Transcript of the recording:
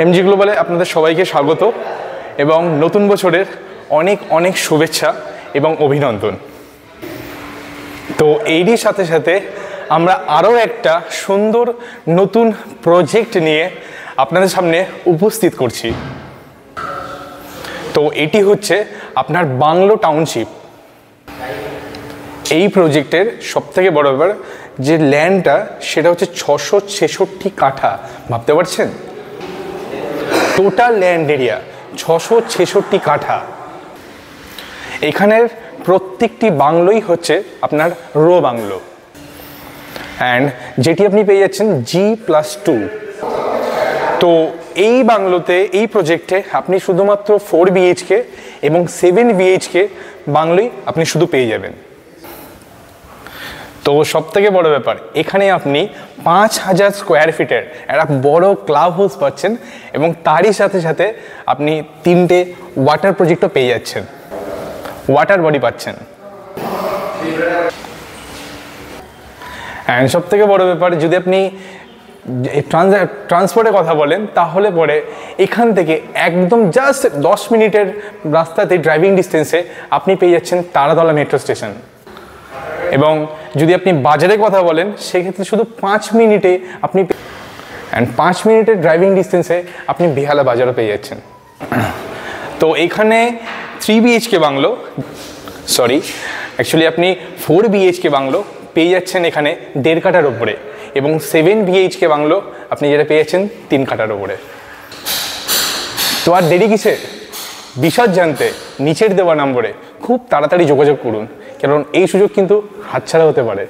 MG গ্লোবালে আপনাদের সবাইকে স্বাগত এবং নতুন বছরের অনেক অনেক শুভেচ্ছা এবং অভিনন্দন। তো এরই সাথে সাথে আমরা আরও একটা সুন্দর নতুন প্রজেক্ট নিয়ে আপনাদের সামনে উপস্থিত করছি। তো এটি হচ্ছে আপনার বাংলো টাউনশিপ। এই প্রজেক্টের সবথেকে বড় ব্যাপার যে ল্যান্ডটা সেটা হচ্ছে 666 কাঠা। ভাবতে পারছেন? টোটাল ল্যান্ড এরিয়া 666 কাঠা। এখানের প্রত্যেকটি বাংলোই হচ্ছে আপনার রো বাংলো, অ্যান্ড যেটি আপনি পেয়ে যাচ্ছেন G+2। তো এই বাংলোতে, এই প্রজেক্টে আপনি শুধুমাত্র 4 BHK এবং 7 BHK বাংলোই আপনি শুধু পেয়ে যাবেন। তো সবথেকে বড় ব্যাপার, এখানে আপনি 5000 স্কোয়ার ফিটের একটা বড় ক্লাব হাউস পাচ্ছেন এবং তারই সাথে সাথে আপনি 3টে ওয়াটার প্রজেক্টও পেয়ে যাচ্ছেন, ওয়াটার বডি পাচ্ছেন। অ্যান্ড সবথেকে বড় ব্যাপার, যদি আপনি ট্রান্সপোর্টের কথা বলেন তাহলে পরে এখান থেকে একদম জাস্ট 10 মিনিটের রাস্তাতে, ড্রাইভিং ডিস্টেন্সে আপনি পেয়ে যাচ্ছেন তারাতলা মেট্রো স্টেশন। এবং যদি আপনি বাজারের কথা বলেন সেক্ষেত্রে শুধু 5 মিনিটে আপনি, অ্যান্ড 5 মিনিটের ড্রাইভিং ডিস্টেন্সে আপনি বেহালা বাজারও পেয়ে যাচ্ছেন। তো এখানে 3 BHK বাংলো, অ্যাকচুয়ালি আপনি 4 BHK বাংলো পেয়ে যাচ্ছেন এখানে 1.5 কাঠার ওপরে, এবং 7 BHK বাংলো আপনি যেটা পেয়ে যাচ্ছেন 3 কাঠার ওপরে। তো আর দেরি কিসে? বিশদ জানতে নিচের দেওয়া নম্বরে খুব তাড়াতাড়ি যোগাযোগ করুন, কারণ এই সুযোগ কিন্তু হাতছাড়া হতে পারে।